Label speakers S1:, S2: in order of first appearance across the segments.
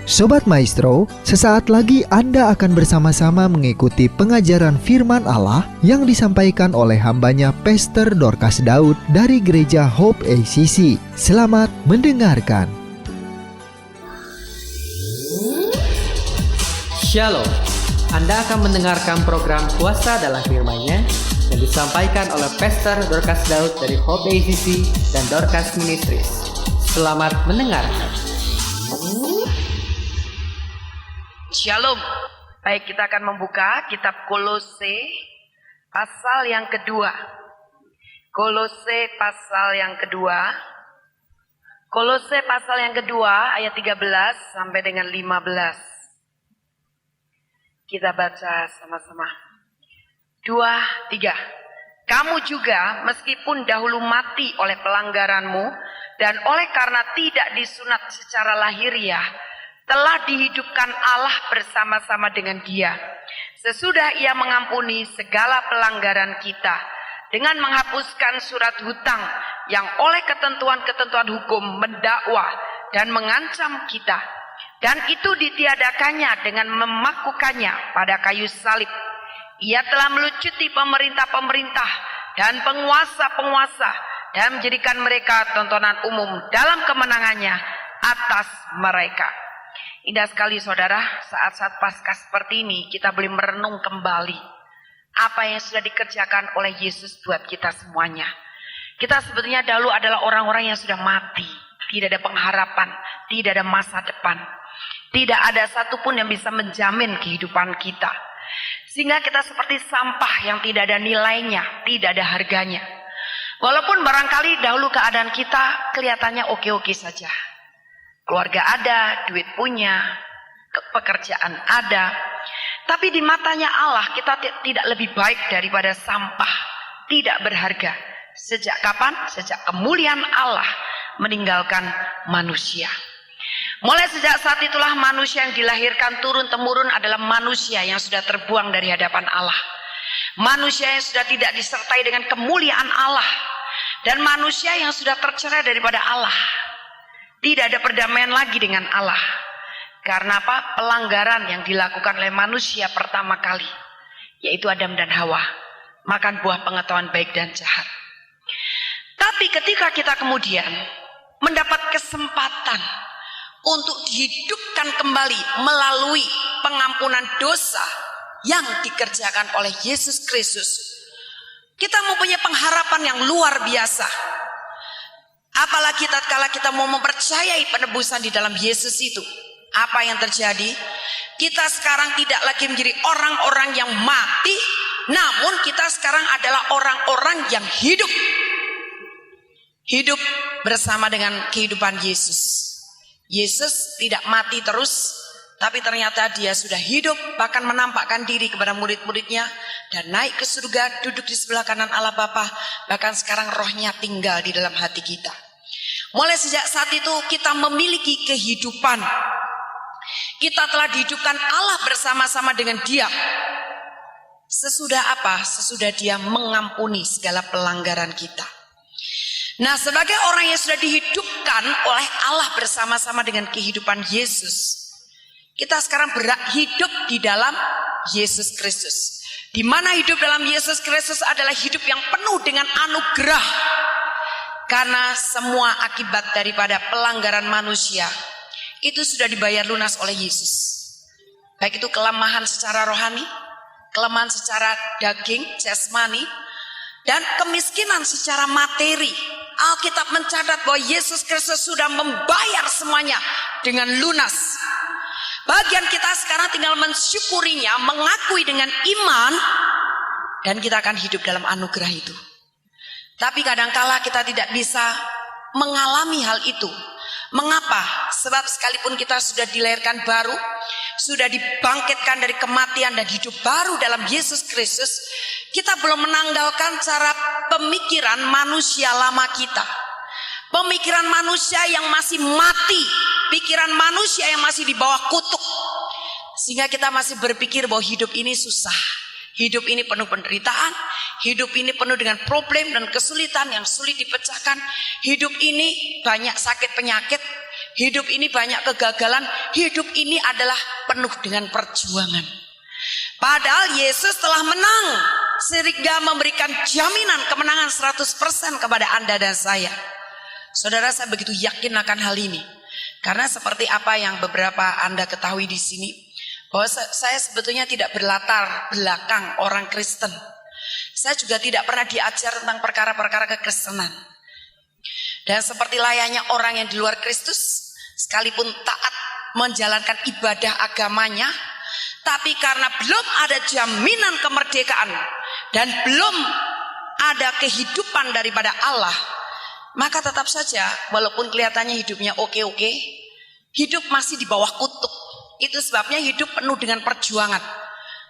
S1: Sobat Maestro, sesaat lagi Anda akan bersama-sama mengikuti pengajaran firman Allah yang disampaikan oleh hambanya Pastor Dorcas Daud dari Gereja Hope ACC. Selamat mendengarkan.
S2: Shalom, Anda akan mendengarkan program Kuasa dalam Firman-Nya yang disampaikan oleh Pastor Dorcas Daud dari Hope ACC dan Dorcas Ministries. Selamat mendengarkan.
S3: Shalom. Baik, kita akan membuka kitab Kolose pasal yang kedua. Kolose pasal yang kedua. Kolose pasal yang kedua ayat 13 sampai dengan 15. Kita baca sama-sama. 2, 3. Kamu juga meskipun dahulu mati oleh pelanggaranmu dan oleh karena tidak disunat secara lahiriah, telah dihidupkan Allah bersama-sama dengan Dia. Sesudah Ia mengampuni segala pelanggaran kita dengan menghapuskan surat hutang yang oleh ketentuan-ketentuan hukum mendakwa dan mengancam kita. Dan itu ditiadakannya dengan memakukannya pada kayu salib. Ia telah melucuti pemerintah-pemerintah dan penguasa-penguasa dan menjadikan mereka tontonan umum dalam kemenangannya atas mereka. Indah sekali saudara, saat-saat Paskah seperti ini kita boleh merenung kembali apa yang sudah dikerjakan oleh Yesus buat kita semuanya. Kita sebetulnya dahulu adalah orang-orang yang sudah mati, tidak ada pengharapan, tidak ada masa depan, tidak ada satupun yang bisa menjamin kehidupan kita. Sehingga kita seperti sampah yang tidak ada nilainya, tidak ada harganya. Walaupun barangkali dahulu keadaan kita kelihatannya oke-oke saja. Keluarga ada, duit punya, pekerjaan ada. Tapi di matanya Allah kita tidak lebih baik daripada sampah, tidak berharga. Sejak kapan? Sejak kemuliaan Allah meninggalkan manusia. Mulai sejak saat itulah manusia yang dilahirkan turun-temurun adalah manusia yang sudah terbuang dari hadapan Allah. Manusia yang sudah tidak disertai dengan kemuliaan Allah. Dan manusia yang sudah tercerai daripada Allah. Tidak ada perdamaian lagi dengan Allah. Karena apa? Pelanggaran yang dilakukan oleh manusia pertama kali, yaitu Adam dan Hawa, makan buah pengetahuan baik dan jahat. Tapi ketika kita kemudian mendapat kesempatan untuk dihidupkan kembali melalui pengampunan dosa yang dikerjakan oleh Yesus Kristus, kita mempunyai pengharapan yang luar biasa. Apalagi tatkala kita mau mempercayai penebusan di dalam Yesus itu, apa yang terjadi? Kita sekarang tidak lagi menjadi orang-orang yang mati, namun kita sekarang adalah orang-orang yang hidup. Hidup bersama dengan kehidupan Yesus. Yesus tidak mati terus, tapi ternyata Dia sudah hidup, bahkan menampakkan diri kepada murid-muridnya dan naik ke surga, duduk di sebelah kanan Allah Bapa. Bahkan sekarang rohnya tinggal di dalam hati kita. Mulai sejak saat itu kita memiliki kehidupan. Kita telah dihidupkan Allah bersama-sama dengan Dia. Sesudah apa? Sesudah Dia mengampuni segala pelanggaran kita. Nah, sebagai orang yang sudah dihidupkan oleh Allah bersama-sama dengan kehidupan Yesus, kita sekarang hidup di dalam Yesus Kristus. Di mana hidup dalam Yesus Kristus adalah hidup yang penuh dengan anugerah. Karena semua akibat daripada pelanggaran manusia itu sudah dibayar lunas oleh Yesus. Baik itu kelemahan secara rohani, kelemahan secara daging, jasmani, dan kemiskinan secara materi. Alkitab mencatat bahwa Yesus Kristus sudah membayar semuanya dengan lunas. Bagian kita sekarang tinggal mensyukurinya, mengakui dengan iman, dan kita akan hidup dalam anugerah itu. Tapi kadangkala kita tidak bisa mengalami hal itu. Mengapa? Sebab sekalipun kita sudah dilahirkan baru, sudah dibangkitkan dari kematian dan hidup baru dalam Yesus Kristus, kita belum menanggalkan cara pemikiran manusia lama kita. Pemikiran manusia yang masih mati, pikiran manusia yang masih di bawah kutuk. Sehingga kita masih berpikir bahwa hidup ini susah. Hidup ini penuh penderitaan, hidup ini penuh dengan problem dan kesulitan yang sulit dipecahkan. Hidup ini banyak sakit penyakit, Hidup ini banyak kegagalan. Hidup ini adalah penuh dengan perjuangan. Padahal Yesus telah menang, sehingga memberikan jaminan kemenangan 100% kepada Anda dan saya. Saudara, saya begitu yakin akan hal ini. Karena seperti apa yang beberapa Anda ketahui di sini, bahwa saya sebetulnya tidak berlatar belakang orang Kristen. Saya juga tidak pernah diajar tentang perkara-perkara kekristenan. Dan seperti layaknya orang yang di luar Kristus, sekalipun taat menjalankan ibadah agamanya, tapi karena belum ada jaminan kemerdekaan dan belum ada kehidupan daripada Allah, maka tetap saja walaupun kelihatannya hidupnya oke-oke, hidup masih di bawah kutuk. Itu sebabnya hidup penuh dengan perjuangan,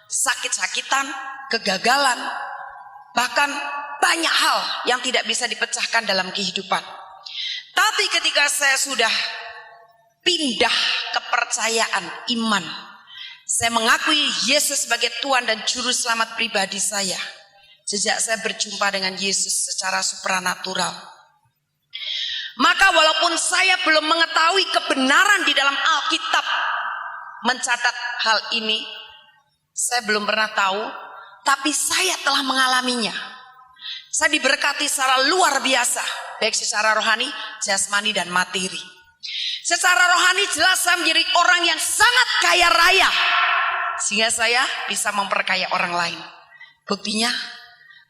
S3: sakit-sakitan, kegagalan, bahkan banyak hal yang tidak bisa dipecahkan dalam kehidupan. Tapi ketika saya sudah pindah kepercayaan iman, saya mengakui Yesus sebagai Tuhan dan Juru Selamat pribadi saya. Sejak saya berjumpa dengan Yesus secara supranatural, maka walaupun saya belum mengetahui kebenaran di dalam Alkitab mencatat hal ini, saya belum pernah tahu, tapi saya telah mengalaminya. Saya diberkati secara luar biasa, baik secara rohani, jasmani, dan materi. Secara rohani jelas saya menjadi orang yang sangat kaya raya, sehingga saya bisa memperkaya orang lain. Buktinya,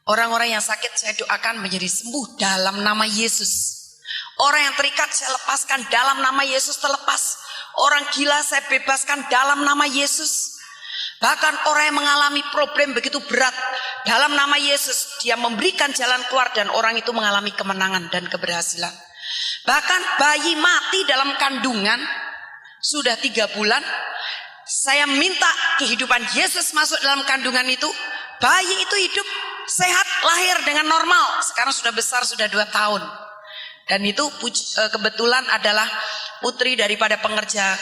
S3: orang-orang yang sakit saya doakan menjadi sembuh dalam nama Yesus. Orang yang terikat saya lepaskan dalam nama Yesus terlepas. Orang gila saya bebaskan dalam nama Yesus. Bahkan orang yang mengalami problem begitu berat, dalam nama Yesus dia memberikan jalan keluar dan orang itu mengalami kemenangan dan keberhasilan. Bahkan bayi mati dalam kandungan sudah 3 bulan, saya minta kehidupan Yesus masuk dalam kandungan itu. Bayi itu hidup sehat, lahir dengan normal. Sekarang sudah besar, sudah 2 tahun. Dan itu kebetulan adalah putri daripada pengerja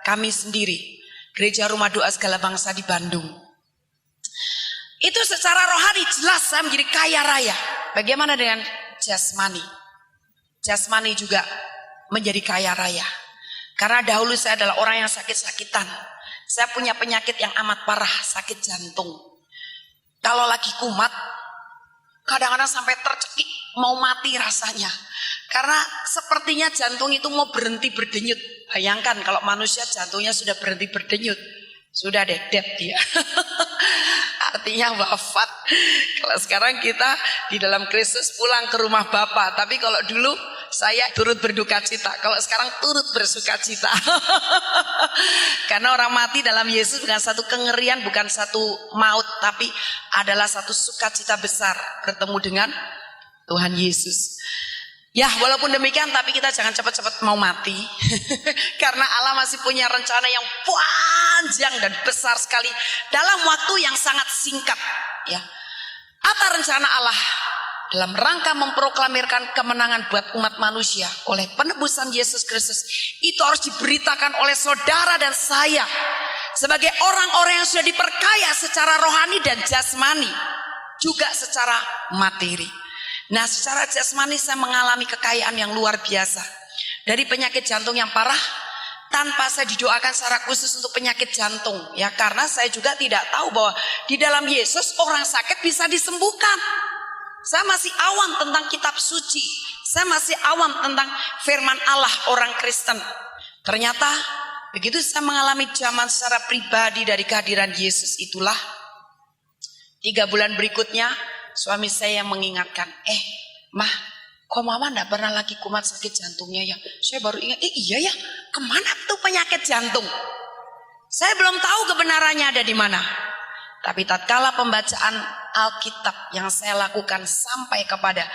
S3: kami sendiri, Gereja Rumah Doa Segala Bangsa di Bandung. Itu secara rohani jelas saya menjadi kaya raya. Bagaimana dengan jasmani? Jasmani juga menjadi kaya raya. Karena dahulu saya adalah orang yang sakit-sakitan. Saya punya penyakit yang amat parah, sakit jantung. Kalau lagi kumat, kadang-kadang sampai tercekik, mau mati rasanya. Karena sepertinya jantung itu mau berhenti berdenyut. Bayangkan kalau manusia jantungnya sudah berhenti berdenyut, sudah dead dia. Artinya wafat. Kalau sekarang kita di dalam Kristus pulang ke rumah Bapa. Tapi kalau dulu saya turut berduka cita. Kalau sekarang turut bersuka cita. Karena orang mati dalam Yesus bukan satu kengerian, bukan satu maut, tapi adalah satu sukacita besar bertemu dengan Tuhan Yesus. Ya, walaupun demikian tapi kita jangan cepat-cepat mau mati. Karena Allah masih punya rencana yang panjang dan besar sekali dalam waktu yang sangat singkat, ya. Apa rencana Allah? Dalam rangka memproklamirkan kemenangan buat umat manusia oleh penebusan Yesus Kristus, itu harus diberitakan oleh saudara dan saya sebagai orang-orang yang sudah diperkaya secara rohani dan jasmani, juga secara materi. Nah, secara jasmani saya mengalami kekayaan yang luar biasa. Dari penyakit jantung yang parah, tanpa saya didoakan secara khusus untuk penyakit jantung, ya, karena saya juga tidak tahu bahwa di dalam Yesus orang sakit bisa disembuhkan. Saya masih awam tentang kitab suci, saya masih awam tentang firman Allah orang Kristen. Ternyata begitu saya mengalami zaman secara pribadi dari kehadiran Yesus itulah, 3 bulan berikutnya suami saya yang mengingatkan, Mah, kok mama gak pernah lagi kumat sakit jantungnya ya? Saya baru ingat, iya ya, kemana tuh penyakit jantung? Saya belum tahu kebenarannya ada di mana. Tapi tatkala pembacaan Alkitab yang saya lakukan sampai kepada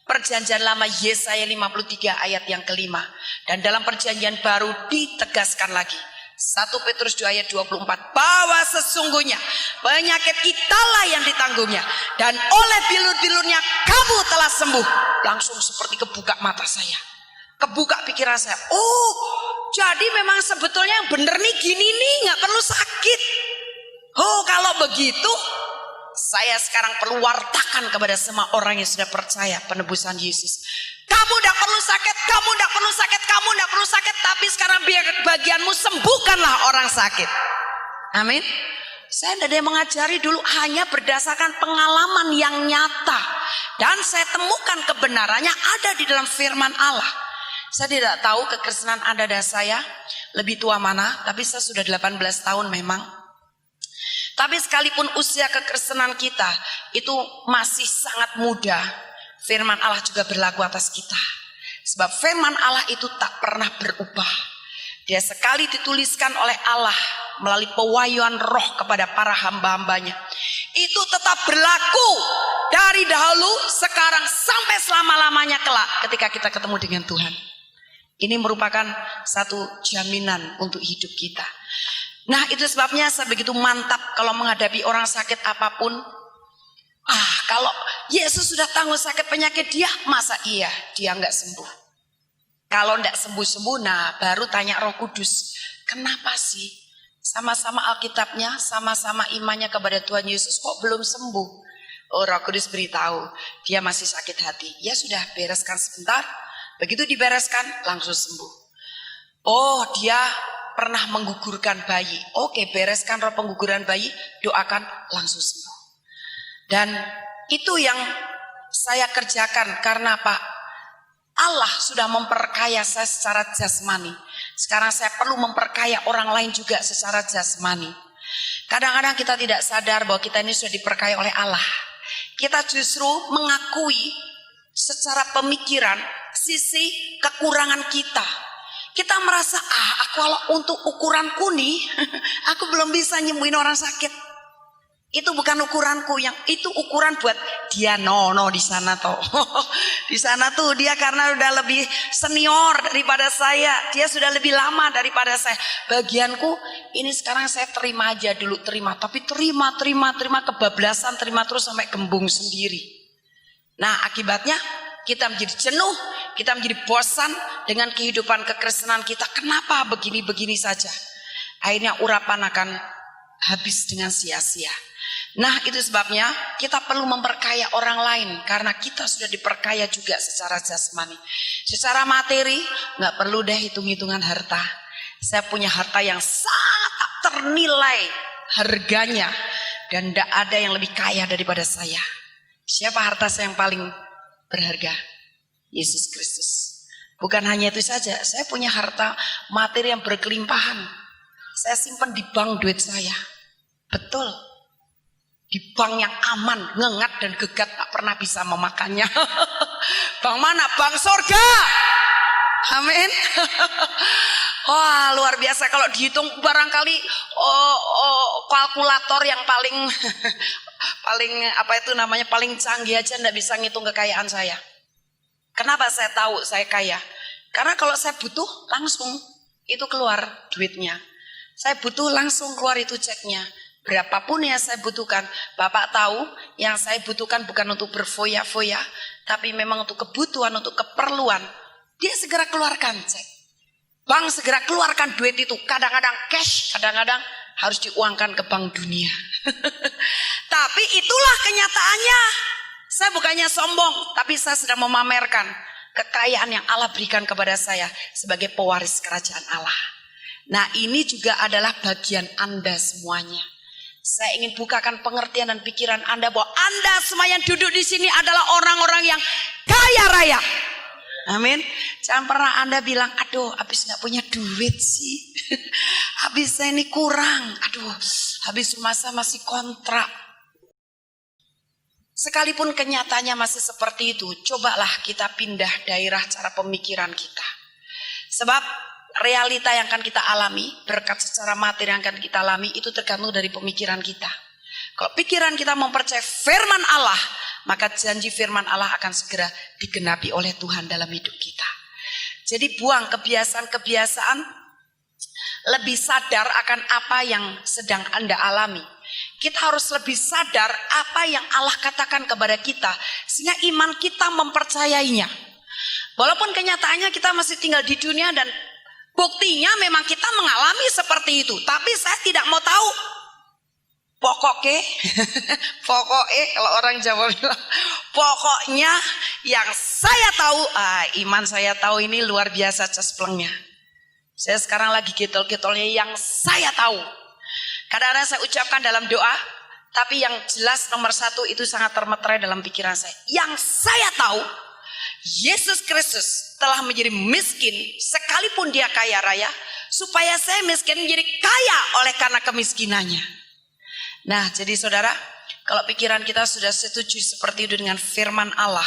S3: Perjanjian Lama Yesaya 53 ayat yang kelima. Dan dalam Perjanjian Baru ditegaskan lagi. 1 Petrus 2 ayat 24. Bahwa sesungguhnya penyakit kitalah yang ditanggungnya. Dan oleh bilur-bilurnya kamu telah sembuh. Langsung seperti kebuka mata saya. Kebuka pikiran saya. Oh, jadi memang sebetulnya yang bener nih gini nih, gak perlu sakit. Oh, kalau begitu Saya sekarang perlu wartakan kepada semua orang yang sudah percaya penebusan Yesus. Kamu tidak perlu sakit, kamu tidak perlu sakit, kamu tidak perlu sakit. Tapi sekarang biar bagianmu, sembuhkanlah orang sakit. Amin. Saya tidak ada yang mengajari dulu, hanya berdasarkan pengalaman yang nyata. Dan saya temukan kebenarannya ada di dalam firman Allah. Saya tidak tahu kekristenan Anda dan saya lebih tua mana, tapi saya sudah 18 tahun memang. Tapi sekalipun usia kekristenan kita itu masih sangat muda, firman Allah juga berlaku atas kita. Sebab firman Allah itu tak pernah berubah. Dia sekali dituliskan oleh Allah melalui pewahyuan roh kepada para hamba-hambanya. Itu tetap berlaku dari dahulu, sekarang, sampai selama-lamanya kelak ketika kita ketemu dengan Tuhan. Ini merupakan satu jaminan untuk hidup kita. Nah, itu sebabnya saya begitu mantap kalau menghadapi orang sakit apapun. Kalau Yesus sudah tanggung sakit penyakit dia, masa iya dia nggak sembuh? Kalau nggak sembuh-sembuh, nah baru tanya Roh Kudus, kenapa sih sama-sama Alkitabnya, sama-sama imannya kepada Tuhan Yesus kok belum sembuh? Oh, Roh Kudus beritahu, dia masih sakit hati. Ya sudah, bereskan sebentar. Begitu dibereskan, langsung sembuh. Oh, dia pernah menggugurkan bayi. Oke, bereskan roh pengguguran bayi, doakan, langsung sembuh. Dan itu yang saya kerjakan karena Pak, Allah sudah memperkaya saya secara jasmani. Sekarang saya perlu memperkaya orang lain juga secara jasmani. Kadang-kadang kita tidak sadar bahwa kita ini sudah diperkaya oleh Allah. Kita justru mengakui secara pemikiran sisi kekurangan kita. Kita merasa, aku kalau untuk ukuranku nih, aku belum bisa nyembuhin orang sakit. Itu bukan ukuranku, yang itu ukuran buat dia nono di sana toh. Di sana tuh dia karena udah lebih senior daripada saya, dia sudah lebih lama daripada saya. Bagianku ini sekarang saya terima aja dulu, tapi terima kebablasan, terima terus sampai kembung sendiri. Nah, akibatnya kita menjadi jenuh, kita menjadi bosan dengan kehidupan kekristenan kita. Kenapa begini-begini saja? Akhirnya urapan akan habis dengan sia-sia. Nah, itu sebabnya kita perlu memperkaya orang lain, karena kita sudah diperkaya juga secara jasmani. Secara materi nggak perlu deh hitung-hitungan harta. Saya punya harta yang sangat tak ternilai harganya, dan tidak ada yang lebih kaya daripada saya. Siapa harta saya yang paling berharga? Yesus Kristus. Bukan hanya itu saja, saya punya harta materi yang berkelimpahan. Saya simpan di bank duit saya. Betul. Di bank yang aman, ngengat dan gegat, tak pernah bisa memakannya. Bank mana? Bank sorga. Amin. Wah, luar biasa kalau dihitung barangkali kalkulator yang paling paling canggih aja enggak bisa ngitung kekayaan saya. Kenapa saya tahu saya kaya? Karena kalau saya butuh langsung itu keluar duitnya. Saya butuh langsung keluar itu ceknya. Berapapun yang saya butuhkan, Bapak tahu yang saya butuhkan bukan untuk berfoya-foya, tapi memang untuk kebutuhan, untuk keperluan. Dia segera keluarkan cek. Bank segera keluarkan duit itu. Kadang-kadang cash, kadang-kadang harus diuangkan ke bank dunia. Tapi itulah kenyataannya. Saya bukannya sombong, tapi saya sedang memamerkan kekayaan yang Allah berikan kepada saya sebagai pewaris kerajaan Allah. Nah, ini juga adalah bagian Anda semuanya. Saya ingin bukakan pengertian dan pikiran Anda bahwa Anda semua yang duduk di sini adalah orang-orang yang kaya raya. Amin. Jangan pernah Anda bilang, aduh habis gak punya duit sih. Habis saya ini kurang. Aduh habis rumah saya masih kontrak. Sekalipun kenyataannya masih seperti itu, cobalah kita pindah daerah cara pemikiran kita. Sebab realita yang akan kita alami, berkat secara materi yang akan kita alami, itu tergantung dari pemikiran kita. Kalau pikiran kita mempercayai firman Allah, maka janji firman Allah akan segera digenapi oleh Tuhan dalam hidup kita. Jadi buang kebiasaan-kebiasaan, lebih sadar akan apa yang sedang Anda alami. Kita harus lebih sadar apa yang Allah katakan kepada kita, sehingga iman kita mempercayainya. Walaupun kenyataannya kita masih tinggal di dunia dan buktinya memang kita mengalami seperti itu. Tapi saya tidak mau tahu. pokoknya, pokoknya kalau orang Jawa bilang, pokoknya yang saya tahu, iman saya tahu ini luar biasa cesplengnya. Saya sekarang lagi getol-getolnya yang saya tahu. Kadang-kadang saya ucapkan dalam doa, tapi yang jelas nomor satu itu sangat termeterai dalam pikiran saya. Yang saya tahu, Yesus Kristus telah menjadi miskin sekalipun dia kaya raya, supaya saya miskin menjadi kaya oleh karena kemiskinannya. Nah, jadi saudara, kalau pikiran kita sudah setuju seperti itu dengan firman Allah,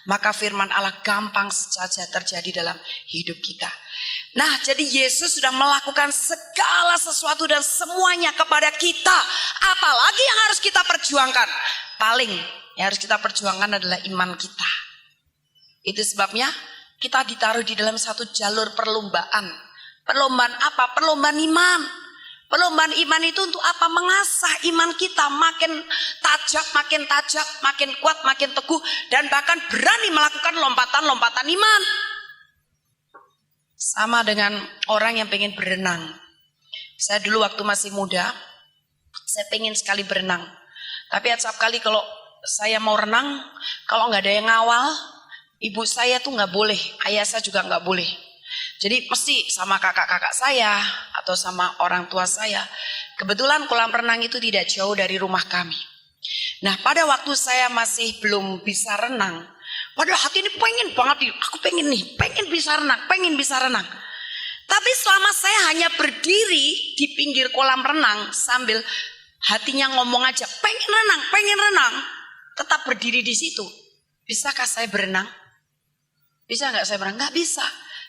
S3: maka firman Allah gampang saja terjadi dalam hidup kita. Nah, jadi Yesus sudah melakukan segala sesuatu dan semuanya kepada kita. Apalagi yang harus kita perjuangkan? Paling yang harus kita perjuangkan adalah iman kita. Itu sebabnya kita ditaruh di dalam satu jalur perlombaan. Perlombaan apa? Perlombaan iman. Perlombaan iman itu untuk apa? Mengasah iman kita makin tajam, makin kuat, makin teguh, dan bahkan berani melakukan lompatan-lompatan iman. Sama dengan orang yang pengen berenang. Saya dulu waktu masih muda, saya pengen sekali berenang. Tapi setiap kali kalau saya mau renang, kalau nggak ada yang ngawal, ibu saya tuh nggak boleh, ayah saya juga nggak boleh. Jadi mesti sama kakak-kakak saya atau sama orang tua saya. Kebetulan kolam renang itu tidak jauh dari rumah kami. Nah, pada waktu saya masih belum bisa renang, padahal hati ini pengen banget, aku pengen bisa renang. Tapi selama saya hanya berdiri di pinggir kolam renang sambil hatinya ngomong aja, pengen renang, tetap berdiri di situ. Bisakah saya berenang? Bisa nggak saya berenang? Nggak bisa.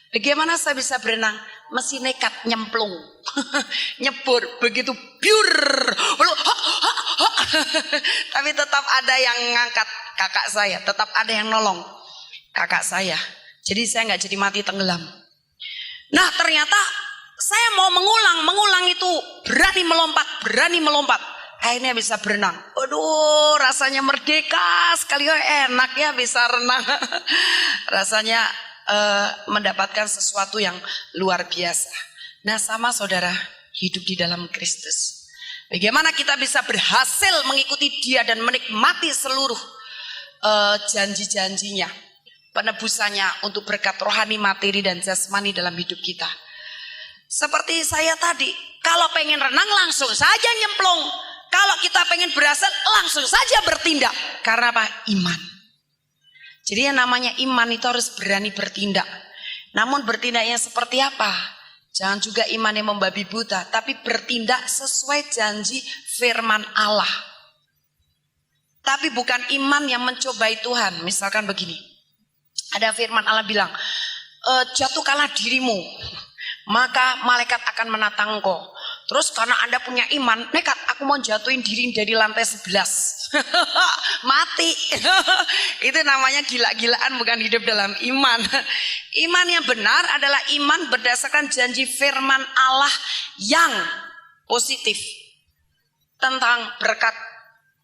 S3: Bagaimana saya bisa berenang? Mesti nekat nyemplung, nyebur, begitu biur. Tapi tetap ada yang ngangkat kakak saya, tetap ada yang nolong kakak saya. Jadi saya nggak jadi mati tenggelam. Nah, ternyata saya mau mengulang itu berani melompat. Akhirnya bisa berenang. Aduh, rasanya merdeka sekali, enak ya bisa renang. Rasanya mendapatkan sesuatu yang luar biasa. Nah, sama saudara, hidup di dalam Kristus. Bagaimana kita bisa berhasil mengikuti Dia dan menikmati seluruh janji-janjinya, penebusannya untuk berkat rohani, materi, dan jasmani dalam hidup kita. Seperti saya tadi, kalau pengen renang langsung saja nyemplung. Kalau kita pengen berhasil langsung saja bertindak. Karena apa? Iman. Jadi yang namanya iman itu harus berani bertindak. Namun bertindaknya seperti apa? Jangan juga iman yang membabi buta, tapi bertindak sesuai janji firman Allah. Tapi bukan iman yang mencobai Tuhan. Misalkan begini, ada firman Allah bilang, jatuhkanlah dirimu, maka malaikat akan menatang engkau. Terus karena Anda punya iman, nekat, aku mau jatuhin diri dari lantai 11. Mati. Itu namanya gila-gilaan, bukan hidup dalam iman. Iman yang benar adalah iman berdasarkan janji firman Allah yang positif. Tentang berkat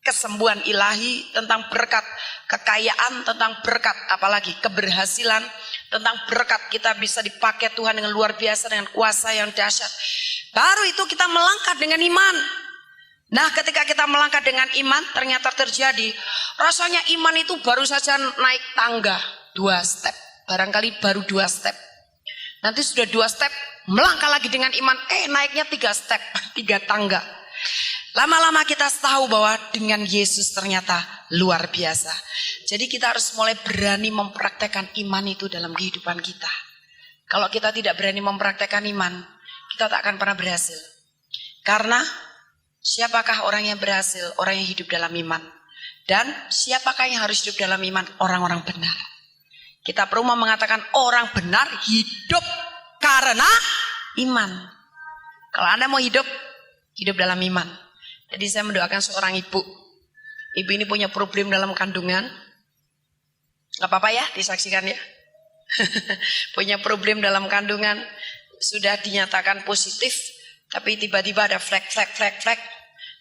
S3: kesembuhan ilahi, tentang berkat kekayaan, tentang berkat apalagi keberhasilan, tentang berkat kita bisa dipakai Tuhan dengan luar biasa, dengan kuasa yang dahsyat. Baru itu kita melangkah dengan iman. Nah, ketika kita melangkah dengan iman, ternyata terjadi. Rasanya iman itu baru saja naik tangga 2 step. Barangkali baru 2 step. Nanti sudah 2 step, melangkah lagi dengan iman. Naiknya 3 step, 3 tangga. Lama-lama kita tahu bahwa dengan Yesus ternyata luar biasa. Jadi kita harus mulai berani mempraktekkan iman itu dalam kehidupan kita. Kalau kita tidak berani mempraktekkan iman, kita tak akan pernah berhasil. Karena siapakah orang yang berhasil? Orang yang hidup dalam iman. Dan siapakah yang harus hidup dalam iman? Orang-orang benar. Kita perlu mengatakan orang benar hidup karena iman. Kalau Anda mau hidup dalam iman. Jadi saya mendoakan seorang ibu. Ibu ini punya problem dalam kandungan. Gak apa-apa ya, disaksikan ya. Punya problem dalam kandungan. Sudah dinyatakan positif, tapi tiba-tiba ada flek.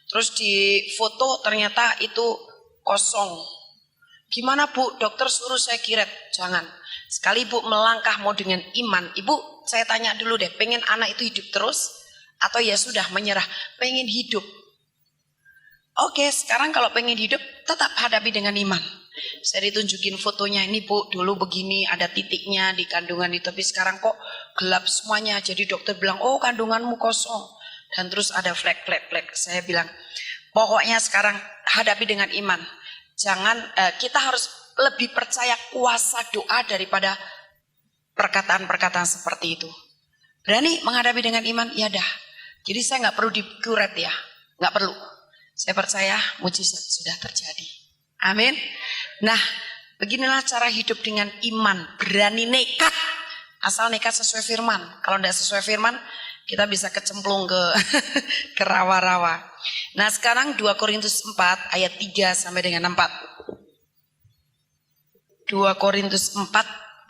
S3: Terus di foto ternyata itu kosong. Gimana Bu? Dokter suruh saya kiret. Jangan. Sekali Ibu melangkah mau dengan iman. Ibu, saya tanya dulu deh, pengen anak itu hidup terus? Atau ya sudah menyerah, pengen hidup? Oke, sekarang kalau pengen hidup tetap hadapi dengan iman. Saya ditunjukin fotonya, ini Bu, dulu begini ada titiknya di kandungan itu, tapi sekarang kok gelap semuanya. Jadi dokter bilang, oh kandunganmu kosong. Dan terus ada flek. Saya bilang, pokoknya sekarang hadapi dengan iman. Jangan, kita harus lebih percaya kuasa doa daripada perkataan-perkataan seperti itu. Berani menghadapi dengan iman, ya dah. Jadi saya nggak perlu dikuret ya, nggak perlu. Saya percaya mujizat sudah terjadi. Amin. Nah, beginilah cara hidup dengan iman, berani nekat. Asal nekat sesuai firman. Kalau tidak sesuai firman, kita bisa kecemplung ke rawa-rawa. Nah, sekarang 2 Korintus 4 ayat 3 sampai dengan 4. 2 Korintus 4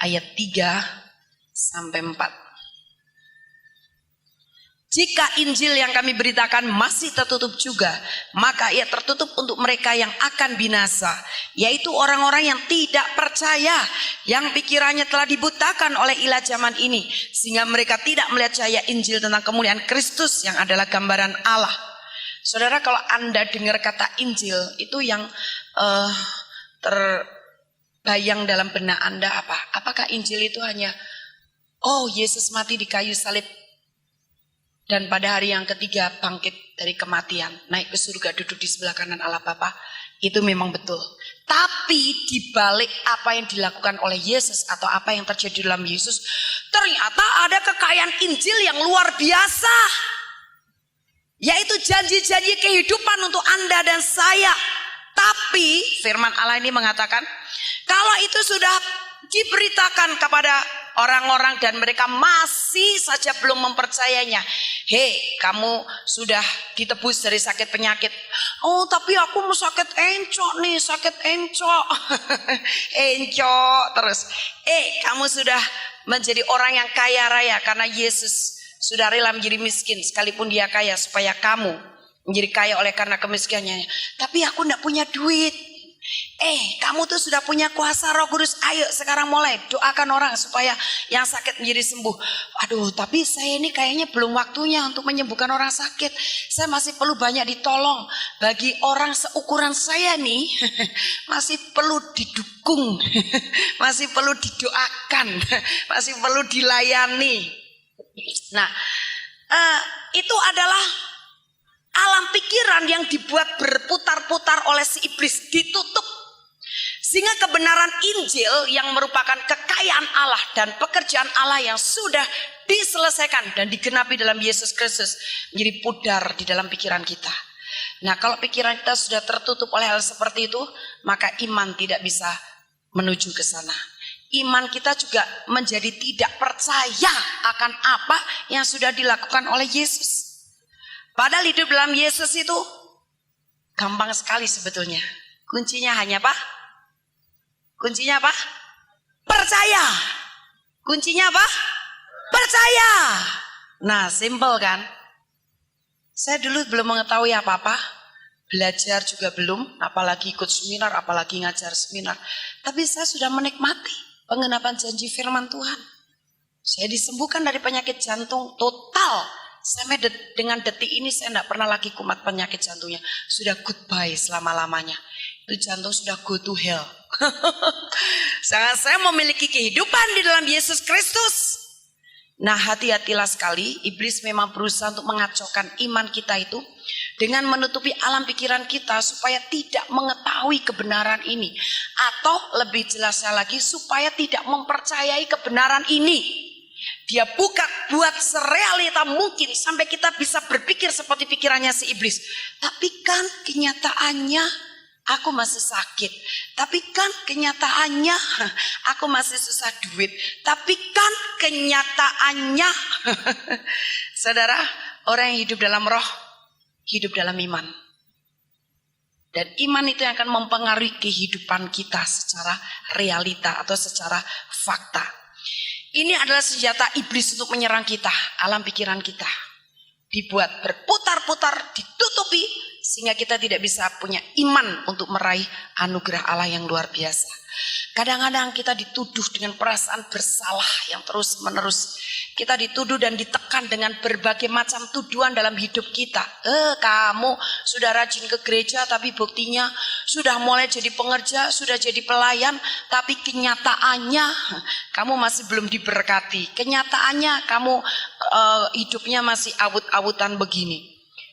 S3: ayat 3 sampai 4. Jika Injil yang kami beritakan masih tertutup juga, maka ia tertutup untuk mereka yang akan binasa, yaitu orang-orang yang tidak percaya, yang pikirannya telah dibutakan oleh ilah zaman ini, sehingga mereka tidak melihat cahaya Injil tentang kemuliaan Kristus yang adalah gambaran Allah. Saudara, kalau Anda dengar kata Injil, itu yang terbayang dalam benak Anda apa? Apakah Injil itu hanya, oh Yesus mati di kayu salib, dan pada hari yang ketiga bangkit dari kematian, naik ke surga, duduk di sebelah kanan Allah Bapa? Itu memang betul. Tapi di balik apa yang dilakukan oleh Yesus atau apa yang terjadi dalam Yesus, ternyata ada kekayaan Injil yang luar biasa. Yaitu janji-janji kehidupan untuk Anda dan saya. Tapi firman Allah ini mengatakan, kalau itu sudah diberitakan kepada orang-orang dan mereka masih saja belum mempercayainya. Hei, kamu sudah ditebus dari sakit penyakit. Oh, tapi aku mau sakit encok nih, sakit encok. Encok terus. Kamu sudah menjadi orang yang kaya raya karena Yesus sudah rela menjadi miskin sekalipun dia kaya supaya kamu menjadi kaya oleh karena kemiskinannya. Tapi aku enggak punya duit. Kamu tuh sudah punya kuasa Roh Kudus. Ayo sekarang mulai doakan orang supaya yang sakit menjadi sembuh. Aduh, tapi saya ini kayaknya belum waktunya untuk menyembuhkan orang sakit. Saya masih perlu banyak ditolong. Bagi orang seukuran saya nih, masih perlu didukung, masih perlu didoakan, masih perlu dilayani. Nah, itu adalah alam pikiran yang dibuat berputar-putar oleh si iblis, ditutup. Sehingga kebenaran Injil yang merupakan kekayaan Allah dan pekerjaan Allah yang sudah diselesaikan dan digenapi dalam Yesus Kristus menjadi pudar di dalam pikiran kita. Nah, kalau pikiran kita sudah tertutup oleh hal seperti itu, maka iman tidak bisa menuju ke sana. Iman kita juga menjadi tidak percaya akan apa yang sudah dilakukan oleh Yesus. Padahal hidup dalam Yesus itu gampang sekali sebetulnya. Kuncinya hanya apa? Kuncinya apa? Percaya. Kuncinya apa? Percaya. Nah, simpel kan? Saya dulu belum mengetahui apa-apa. Belajar juga belum, apalagi ikut seminar, apalagi ngajar seminar. Tapi saya sudah menikmati penggenapan janji firman Tuhan. Saya disembuhkan dari penyakit jantung total. Sampai dengan detik ini saya tidak pernah lagi kumat penyakit jantungnya. Sudah goodbye selama-lamanya. Itu jantung sudah go to hell. Saya memiliki kehidupan di dalam Yesus Kristus. Nah, hati-hatilah sekali. Iblis memang berusaha untuk mengacaukan iman kita itu dengan menutupi alam pikiran kita supaya tidak mengetahui kebenaran ini. Atau lebih jelasnya lagi, supaya tidak mempercayai kebenaran ini. Dia buka buat serealita mungkin sampai kita bisa berpikir seperti pikirannya si iblis. Tapi kan kenyataannya aku masih sakit. Tapi kan kenyataannya aku masih susah duit. Tapi kan kenyataannya saudara, orang yang hidup dalam roh, hidup dalam iman. Dan iman itu yang akan mempengaruhi kehidupan kita secara realita atau secara fakta. Ini adalah senjata iblis untuk menyerang kita, alam pikiran kita. Dibuat berputar-putar, ditutupi, sehingga kita tidak bisa punya iman untuk meraih anugerah Allah yang luar biasa. Kadang-kadang kita dituduh dengan perasaan bersalah yang terus menerus. Kita dituduh dan ditekan dengan berbagai macam tuduhan dalam hidup kita. Kamu sudah rajin ke gereja tapi buktinya sudah mulai jadi pengerja, sudah jadi pelayan, tapi kenyataannya kamu masih belum diberkati. Kenyataannya kamu hidupnya masih awut-awutan begini.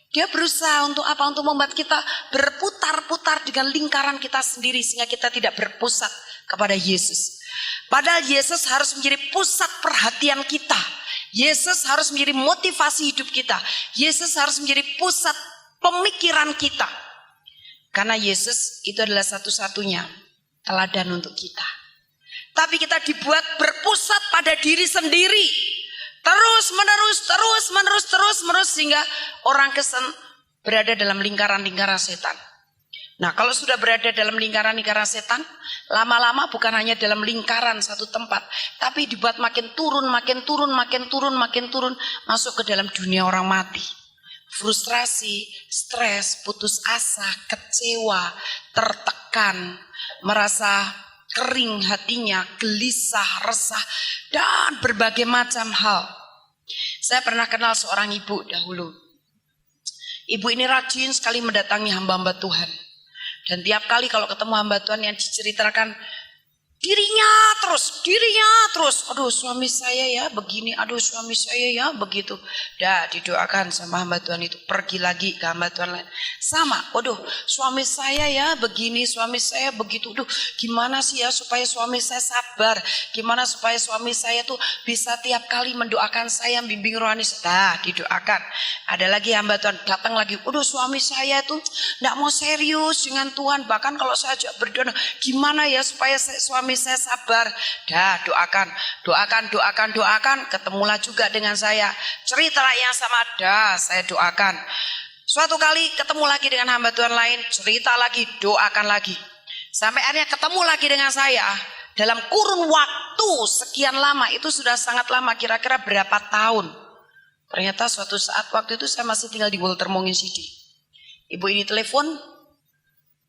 S3: Dia berusaha untuk apa? Untuk membuat kita berputar-putar dengan lingkaran kita sendiri sehingga kita tidak berpusat kepada Yesus. Padahal Yesus harus menjadi pusat perhatian kita. Yesus harus menjadi motivasi hidup kita. Yesus harus menjadi pusat pemikiran kita. Karena Yesus itu adalah satu-satunya teladan untuk kita. Tapi kita dibuat berpusat pada diri sendiri. Terus menerus sehingga orang Kristen berada dalam lingkaran-lingkaran setan. Nah, kalau sudah berada dalam lingkaran-lingkaran setan, lama-lama bukan hanya dalam lingkaran satu tempat, tapi dibuat makin turun, masuk ke dalam dunia orang mati. Frustrasi, stres, putus asa, kecewa, tertekan, merasa kering hatinya, gelisah, resah, dan berbagai macam hal. Saya pernah kenal seorang ibu dahulu. Ibu ini rajin sekali mendatangi hamba-hamba Tuhan. Dan tiap kali kalau ketemu hamba Tuhan yang diceritakan dirinya terus. Aduh, suami saya ya begini, aduh suami saya ya begitu. Dah didoakan sama hamba Tuhan itu, pergi lagi ke hamba Tuhan lain. Sama, aduh suami saya ya begini, suami saya begitu. Aduh, gimana sih ya supaya suami saya sabar? Gimana supaya suami saya tuh bisa tiap kali mendoakan saya, bimbing rohani. Dah didoakan. Ada lagi hamba Tuhan datang lagi. Aduh, suami saya tuh enggak mau serius dengan Tuhan. Bahkan kalau saya ajak berdoa, gimana ya supaya suami saya sabar? Dah doakan. Ketemulah juga dengan saya. Cerita yang sama, dah saya doakan. Suatu kali ketemu lagi dengan hamba Tuhan lain, cerita lagi, doakan lagi. Sampai akhirnya ketemu lagi dengan saya. Dalam kurun waktu sekian lama, itu sudah sangat lama, kira-kira berapa tahun. Ternyata suatu saat waktu itu saya masih tinggal di Walter Mongin City. Ibu ini telepon,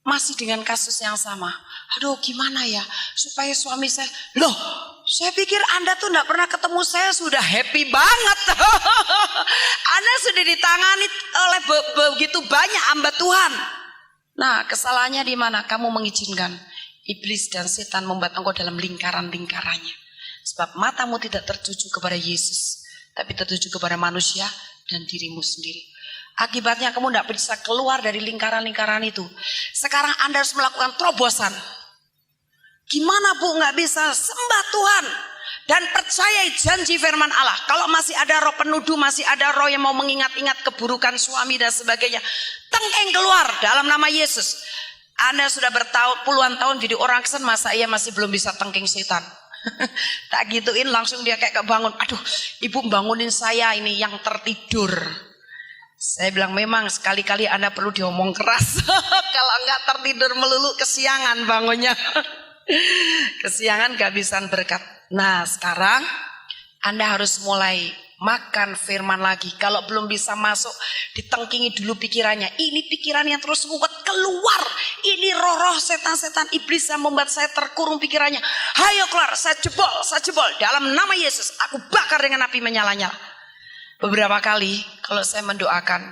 S3: masih dengan kasus yang sama. Aduh, gimana ya supaya suami saya, loh saya pikir Anda tuh gak pernah ketemu saya, sudah happy banget. Anda sudah ditangani oleh begitu banyak hamba Tuhan. Nah, kesalahannya di mana? Kamu mengizinkan iblis dan setan membuat engkau dalam lingkaran-lingkarannya. Sebab matamu tidak tertuju kepada Yesus, tapi tertuju kepada manusia dan dirimu sendiri. Akibatnya kamu tidak bisa keluar dari lingkaran-lingkaran itu. Sekarang Anda harus melakukan terobosan. Gimana Bu nggak bisa? Sembah Tuhan dan percayai janji firman Allah. Kalau masih ada roh penuduh, masih ada roh yang mau mengingat-ingat keburukan suami dan sebagainya, tengkeng keluar dalam nama Yesus. Anda sudah puluhan tahun jadi orang Kristen, masa ia masih belum bisa tengkeng setan? Tak gituin langsung dia kayak kebangun. Aduh, ibu bangunin saya ini yang tertidur. Saya bilang memang sekali-kali Anda perlu diomong keras. Kalau enggak tertidur melulu kesiangan bangunnya. Kesiangan kehabisan berkat. Nah sekarang Anda harus mulai makan firman lagi. Kalau belum bisa masuk, ditengkingi dulu pikirannya. Ini pikiran yang terus membuat keluar. Ini roh-roh setan-setan iblis yang membuat saya terkurung pikirannya. Hayo keluar, saya jebol. Dalam nama Yesus, aku bakar dengan api menyala-nyala. Beberapa kali kalau saya mendoakan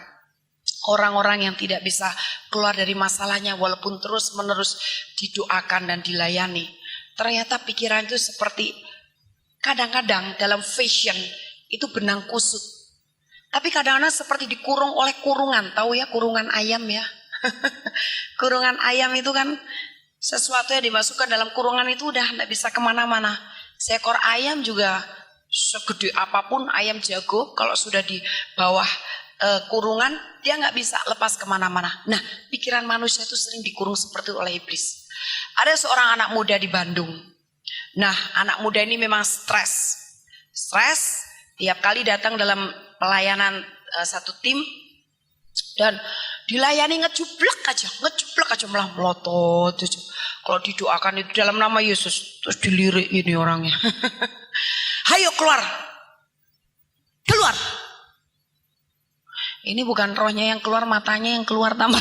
S3: orang-orang yang tidak bisa keluar dari masalahnya, walaupun terus-menerus didoakan dan dilayani, ternyata pikiran itu seperti kadang-kadang dalam fashion itu benang kusut. Tapi kadang-kadang seperti dikurung oleh kurungan. Tahu ya kurungan ayam ya? Kurungan ayam itu kan sesuatu yang dimasukkan dalam kurungan itu udah tidak bisa kemana-mana. Seekor ayam juga segede apapun ayam jago, kalau sudah di bawah kurungan dia nggak bisa lepas kemana-mana. Nah, pikiran manusia itu sering dikurung seperti itu oleh iblis. Ada seorang anak muda di Bandung. Nah, anak muda ini memang stres. Tiap kali datang dalam pelayanan satu tim dan dilayani ngejublek aja malah melotot. Kalau didoakan itu dalam nama Yesus, terus dilirik ini orangnya. Hayo keluar. Ini bukan rohnya yang keluar, matanya yang keluar tambah.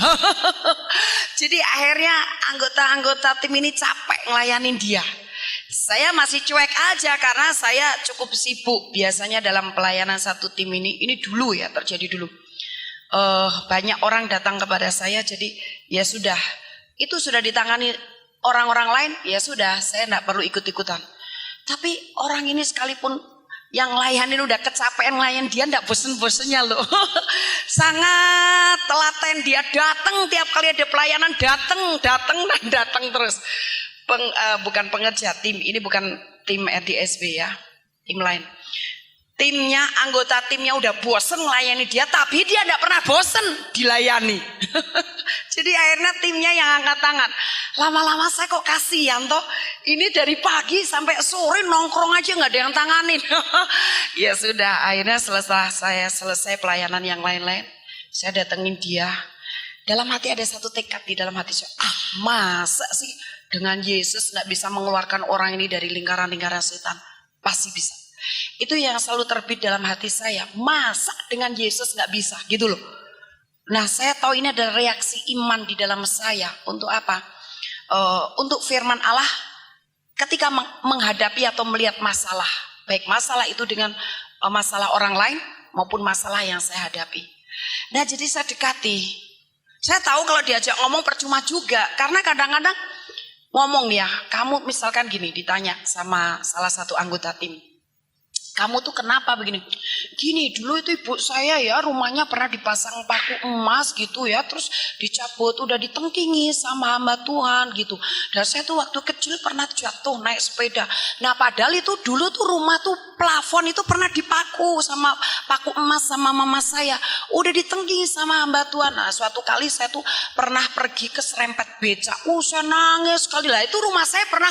S3: Jadi akhirnya anggota-anggota tim ini capek ngelayanin dia. Saya masih cuek aja karena saya cukup sibuk. Biasanya dalam pelayanan satu tim ini dulu ya, terjadi dulu. Banyak orang datang kepada saya, jadi ya sudah, itu sudah ditangani orang-orang lain, ya sudah, saya tidak perlu ikut-ikutan. Tapi orang ini sekalipun yang layanin udah kecapean ngelayan, dia tidak bosen-bosennya loh. Sangat telaten, dia datang tiap kali ada pelayanan, datang terus. Bukan pengerja tim, ini bukan tim RDSB ya, tim lain. Timnya, anggota timnya udah bosen melayani dia, tapi dia tidak pernah bosen dilayani. Jadi akhirnya timnya yang angkat tangan. Lama-lama saya kok kasihan toh, ini dari pagi sampai sore nongkrong aja nggak ada yang tanganin. Ya sudah, akhirnya saya selesai pelayanan yang lain-lain, saya datengin dia. Dalam hati ada satu tekad di dalam hati saya, masa sih dengan Yesus nggak bisa mengeluarkan orang ini dari lingkaran-lingkaran setan? Pasti bisa. Itu yang selalu terbit dalam hati saya. Masa dengan Yesus nggak bisa gitu loh. Nah, saya tahu ini adalah reaksi iman di dalam saya. Untuk apa? Untuk firman Allah ketika menghadapi atau melihat masalah. Baik masalah itu dengan masalah orang lain maupun masalah yang saya hadapi. Nah, jadi saya dekati. Saya tahu kalau diajak ngomong percuma juga. Karena kadang-kadang ngomong ya, kamu misalkan gini ditanya sama salah satu anggota tim. Kamu tuh kenapa begini? Gini, dulu itu ibu saya ya rumahnya pernah dipasang paku emas gitu ya. Terus dicabut, udah ditengkingi sama hamba Tuhan gitu. Dan saya tuh waktu kecil pernah jatuh naik sepeda. Nah padahal itu dulu tuh rumah tuh plafon itu pernah dipaku sama paku emas sama mama saya. Udah ditengkingi sama hamba Tuhan. Nah suatu kali saya tuh pernah pergi ke serempet beca. Saya nangis sekali lah. Itu rumah saya pernah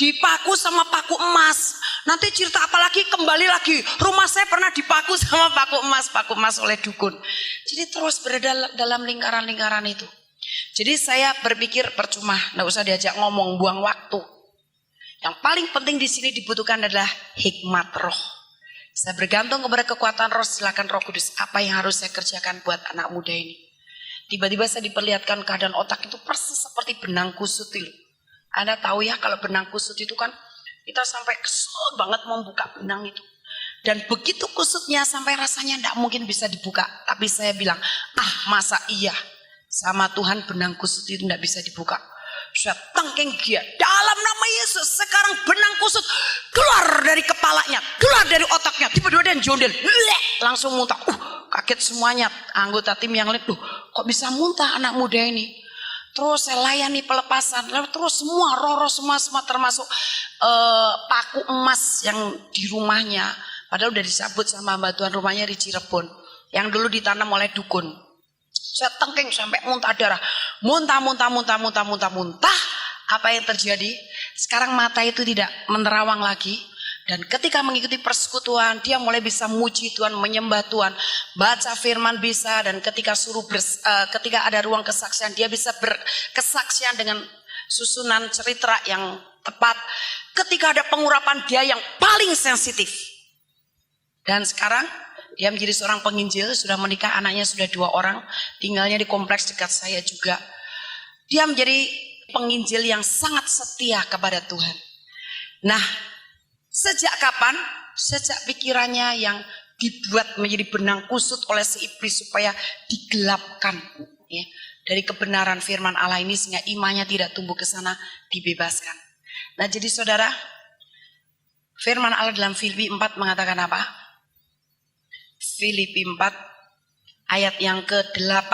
S3: dipaku sama paku emas. Nanti cerita apalagi kembali lagi, rumah saya pernah dipaku sama paku emas oleh dukun. Jadi terus berada dalam lingkaran-lingkaran itu. Jadi saya berpikir percuma, nggak usah diajak ngomong, buang waktu. Yang paling penting di sini dibutuhkan adalah hikmat roh. Saya bergantung kepada kekuatan roh, silakan Roh Kudus, apa yang harus saya kerjakan buat anak muda ini. Tiba-tiba saya diperlihatkan keadaan otak itu persis seperti benang kusut itu. Anda tahu ya kalau benang kusut itu kan kita sampai kesel banget membuka benang itu. Dan begitu kusutnya sampai rasanya tidak mungkin bisa dibuka. Tapi saya bilang, masa iya sama Tuhan benang kusut itu tidak bisa dibuka. Saya tengking dia, dalam nama Yesus sekarang benang kusut keluar dari kepalanya, keluar dari otaknya. Tiba-tiba dia jondel, langsung muntah. Kaget semuanya anggota tim yang lain, kok bisa muntah anak muda ini. Terus saya layani pelepasan, lalu terus semua roh-roh semua termasuk paku emas yang di rumahnya. Padahal udah disabut sama hamba Tuhan, rumahnya di Cirebon. Yang dulu ditanam oleh dukun. Saya tengking sampai muntah darah. Muntah. Apa yang terjadi? Sekarang mata itu tidak menerawang lagi. Dan ketika mengikuti persekutuan, dia mulai bisa muji Tuhan, menyembah Tuhan, baca firman bisa. Dan ketika ketika ada ruang kesaksian, dia bisa berkesaksian dengan susunan cerita yang tepat. Ketika ada pengurapan, dia yang paling sensitif. Dan sekarang dia menjadi seorang penginjil, sudah menikah, anaknya sudah 2 orang, tinggalnya di kompleks dekat saya juga. Dia menjadi penginjil yang sangat setia kepada Tuhan. Nah, sejak kapan? Sejak pikirannya yang dibuat menjadi benang kusut oleh si iblis supaya digelapkan ya, dari kebenaran firman Allah ini sehingga imannya tidak tumbuh ke sana, dibebaskan. Nah, jadi saudara, firman Allah dalam Filipi 4 mengatakan apa? Filipi 4 ayat yang ke-8.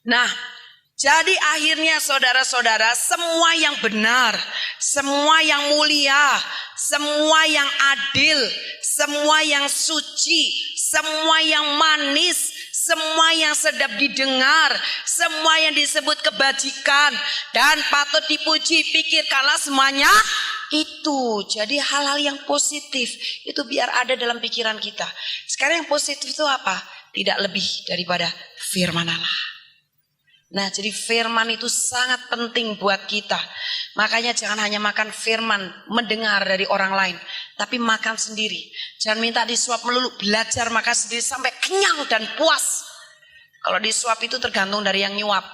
S3: Nah, jadi akhirnya saudara-saudara, semua yang benar, semua yang mulia, semua yang adil, semua yang suci, semua yang manis, semua yang sedap didengar, semua yang disebut kebajikan dan patut dipuji, pikirkanlah semuanya itu. Jadi hal-hal yang positif itu biar ada dalam pikiran kita. Sekarang yang positif itu apa? Tidak lebih daripada firman Allah. Nah, jadi firman itu sangat penting buat kita. Makanya jangan hanya makan firman, mendengar dari orang lain, tapi makan sendiri. Jangan minta disuap melulu, belajar makan sendiri sampai kenyang dan puas. Kalau disuap itu tergantung dari yang nyuap.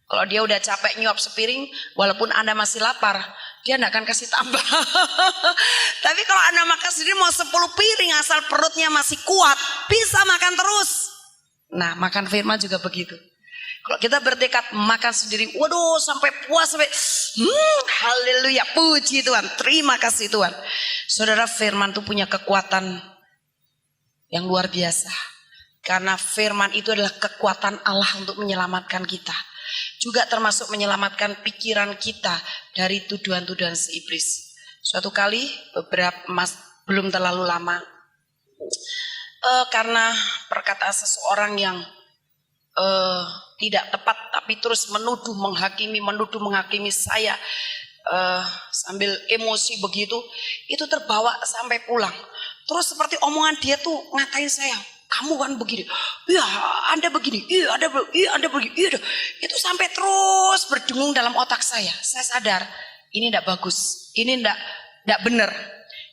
S3: Kalau dia udah capek nyuap sepiring, walaupun Anda masih lapar, dia tidak akan kasih tambah. Tapi kalau Anda makan sendiri mau 10 piring asal perutnya masih kuat, bisa makan terus. Nah, makan firman juga begitu. Kalau kita bertekad makan sendiri, waduh sampai puas, sampai haleluya, puji Tuhan, terima kasih Tuhan. Saudara, firman itu punya kekuatan yang luar biasa. Karena firman itu adalah kekuatan Allah untuk menyelamatkan kita. Juga termasuk menyelamatkan pikiran kita dari tuduhan-tuduhan si iblis. Suatu kali, belum terlalu lama, karena perkataan seseorang yang tidak tepat, tapi terus menuduh menghakimi saya, sambil emosi begitu, itu terbawa sampai pulang. Terus seperti omongan dia tuh ngatain saya, kamu kan begini, iya Anda begini, iya Anda begini, iya. Itu sampai terus berdengung dalam otak saya. Saya sadar ini tidak bagus, ini tidak benar.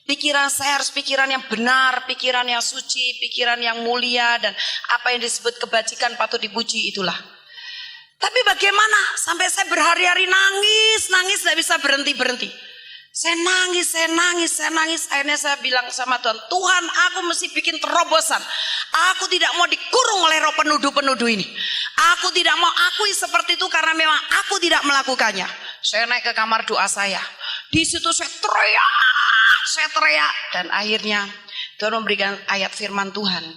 S3: Pikiran saya harus pikiran yang benar, pikiran yang suci, pikiran yang mulia, dan apa yang disebut kebajikan patut dipuji itulah. Tapi bagaimana? Sampai saya berhari-hari nangis tidak bisa berhenti. Saya nangis. Akhirnya saya bilang sama Tuhan, Tuhan, aku mesti bikin terobosan. Aku tidak mau dikurung oleh roh penuduh-penuduh ini. Aku tidak mau akui seperti itu karena memang aku tidak melakukannya. Saya naik ke kamar doa saya. Di situ saya teriak, dan akhirnya Tuhan memberikan ayat firman Tuhan.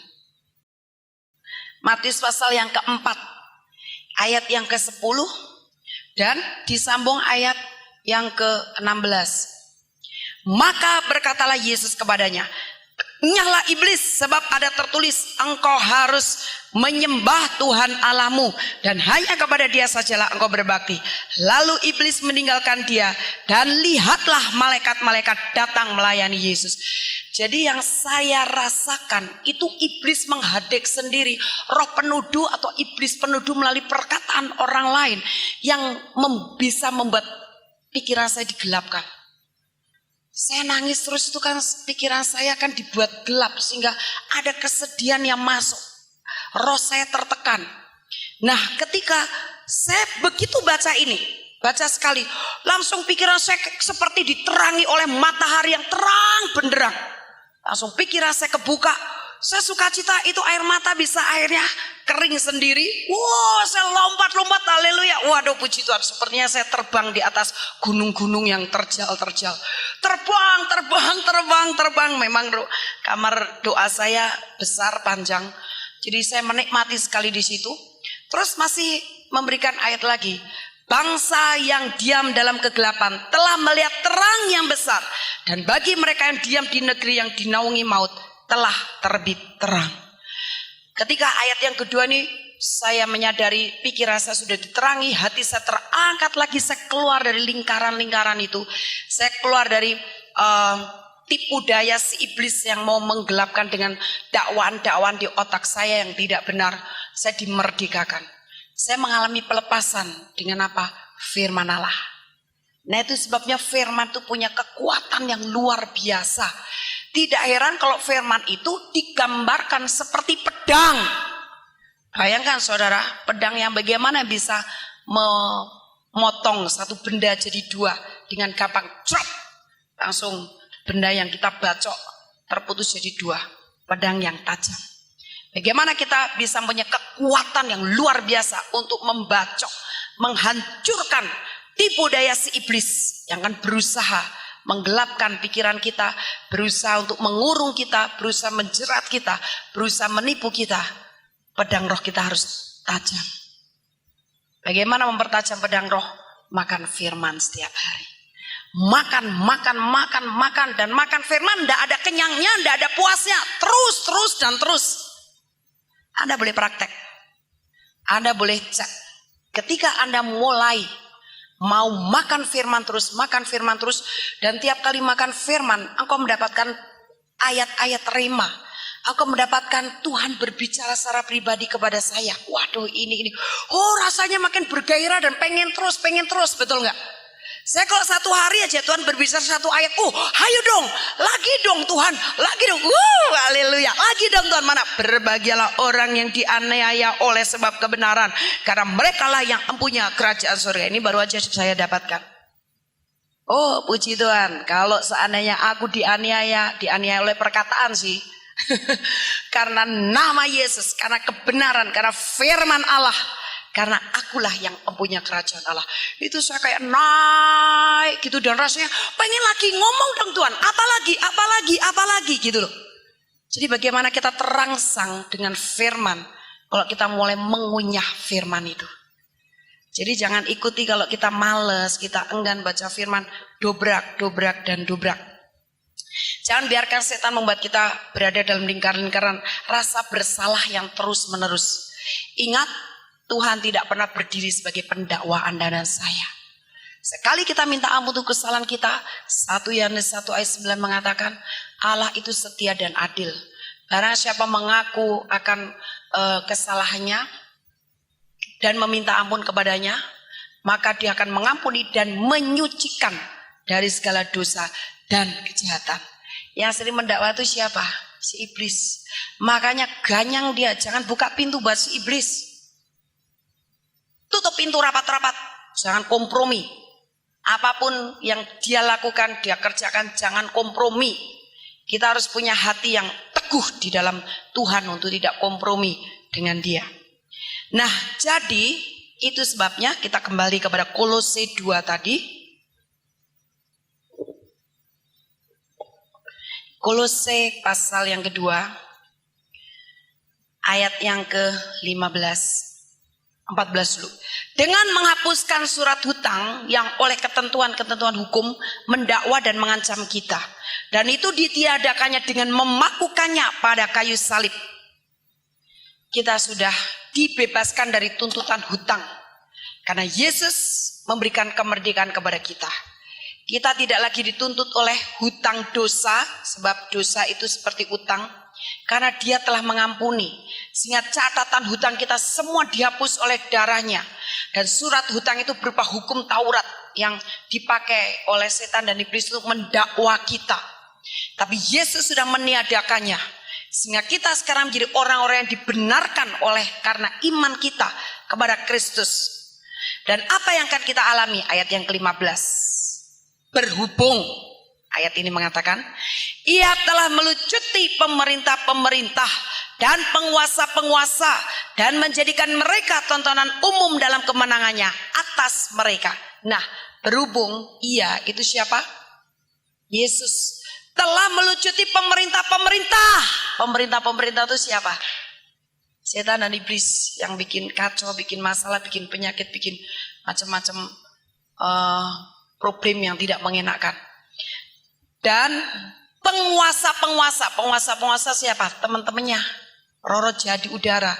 S3: Matius pasal yang keempat, ayat yang ke-10, dan disambung ayat yang ke-16. Maka berkatalah Yesus kepadanya, nyahlah iblis, sebab ada tertulis, engkau harus menyembah Tuhan Allahmu, dan hanya kepada Dia sajalah engkau berbakti. Lalu iblis meninggalkan dia, dan lihatlah malaikat-malaikat datang melayani Yesus. Jadi yang saya rasakan itu iblis menghadek sendiri, roh penuduh atau iblis penuduh melalui perkataan orang lain yang bisa membuat pikiran saya digelapkan. Saya nangis terus, itu kan pikiran saya kan dibuat gelap sehingga ada kesedihan yang masuk. Roh saya tertekan. Nah, ketika saya begitu baca ini, baca sekali, langsung pikiran saya seperti diterangi oleh matahari yang terang benderang. Langsung pikiran saya kebuka. Saya sukacita, itu air mata bisa akhirnya kering sendiri. Wow, saya lompat, haleluya. Waduh, puji Tuhan, sepertinya saya terbang di atas gunung-gunung yang terjal. Terbang. Memang kamar doa saya besar, panjang. Jadi saya menikmati sekali di situ. Terus masih memberikan ayat lagi. Bangsa yang diam dalam kegelapan telah melihat terang yang besar. Dan bagi mereka yang diam di negeri yang dinaungi maut, telah terbit terang. Ketika ayat yang kedua ini, saya menyadari pikiran saya sudah diterangi, hati saya terangkat lagi, saya keluar dari lingkaran-lingkaran itu. Saya keluar dari tipu daya si iblis yang mau menggelapkan dengan dakwaan-dakwaan di otak saya yang tidak benar. Saya dimerdekakan. Saya mengalami pelepasan dengan apa? Firman Allah. Nah, itu sebabnya firman itu punya kekuatan yang luar biasa. Tidak heran kalau firman itu digambarkan seperti pedang. Bayangkan saudara, pedang yang bagaimana bisa memotong satu benda jadi dua dengan gampang. Langsung benda yang kita bacok terputus jadi dua. Pedang yang tajam. Bagaimana kita bisa punya kekuatan yang luar biasa untuk membacok, menghancurkan tipu daya si iblis yang akan berusaha menggelapkan pikiran kita, berusaha untuk mengurung kita, berusaha menjerat kita, berusaha menipu kita. Pedang roh kita harus tajam. Bagaimana mempertajam pedang roh? Makan firman setiap hari. Makan dan makan firman, tidak ada kenyangnya, tidak ada puasnya, terus. Anda boleh praktek, Anda boleh cek. Ketika Anda mulai mau makan firman terus, dan tiap kali makan firman, engkau mendapatkan ayat-ayat rema, Aku mendapatkan Tuhan berbicara secara pribadi kepada saya. Waduh, ini. Oh, rasanya makin bergairah dan pengen terus, betul nggak? Saya kalau satu hari aja Tuhan berbicara satu ayat, ayo dong, lagi dong Tuhan, lagi dong, haleluya, lagi dong Tuhan. Mana? Berbahagialah orang yang dianiaya oleh sebab kebenaran, karena merekalah yang empunya kerajaan surga. Ini baru aja saya dapatkan. Oh, puji Tuhan. Kalau seandainya aku dianiaya oleh perkataan sih. Karena nama Yesus, karena kebenaran, karena firman Allah, karena akulah yang mempunyai kerajaan Allah. Itu saya kayak naik gitu, dan rasanya pengen lagi ngomong dong Tuhan, apalagi gitu loh. Jadi bagaimana kita terangsang dengan firman kalau kita mulai mengunyah firman itu. Jadi jangan ikuti kalau kita males, kita enggan baca firman, dobrak. Jangan biarkan setan membuat kita berada dalam lingkaran-lingkaran rasa bersalah yang terus menerus. Ingat, Tuhan tidak pernah berdiri sebagai pendakwa Anda dan saya. Sekali kita minta ampun untuk kesalahan kita, 1 Yohanes 1 ayat 9 mengatakan, Allah itu setia dan adil. Barang siapa mengaku akan kesalahannya dan meminta ampun kepadanya, maka dia akan mengampuni dan menyucikan dari segala dosa dan kejahatan. Yang sering mendakwa itu siapa? Si iblis. Makanya ganyang dia, jangan buka pintu buat si iblis. Tutup pintu rapat-rapat, jangan kompromi. Apapun yang dia lakukan, dia kerjakan, jangan kompromi. Kita harus punya hati yang teguh di dalam Tuhan untuk tidak kompromi dengan dia. Nah, jadi itu sebabnya kita kembali kepada Kolose 2 tadi. Kolose pasal yang kedua, ayat yang ke-14 dulu. Dengan menghapuskan surat hutang yang oleh ketentuan-ketentuan hukum mendakwa dan mengancam kita. Dan itu ditiadakannya dengan memakukannya pada kayu salib. Kita sudah dibebaskan dari tuntutan hutang. Karena Yesus memberikan kemerdekaan kepada kita. Kita tidak lagi dituntut oleh hutang dosa, sebab dosa itu seperti utang. Karena dia telah mengampuni, sehingga catatan hutang kita semua dihapus oleh darahnya. Dan surat hutang itu berupa hukum Taurat yang dipakai oleh setan dan iblis untuk mendakwa kita. Tapi Yesus sudah meniadakannya, sehingga kita sekarang menjadi orang-orang yang dibenarkan oleh karena iman kita kepada Kristus. Dan apa yang akan kita alami? Ayat yang ke-15. Berhubung, ayat ini mengatakan, ia telah melucuti pemerintah-pemerintah dan penguasa-penguasa dan menjadikan mereka tontonan umum dalam kemenangannya atas mereka. Nah, berhubung ia itu siapa? Yesus telah melucuti pemerintah-pemerintah. Pemerintah-pemerintah itu siapa? Setan dan iblis yang bikin kacau, bikin masalah, bikin penyakit, bikin macam-macam problem yang tidak mengenakan. Dan penguasa siapa? Teman-temannya, roh-roh jahat di udara.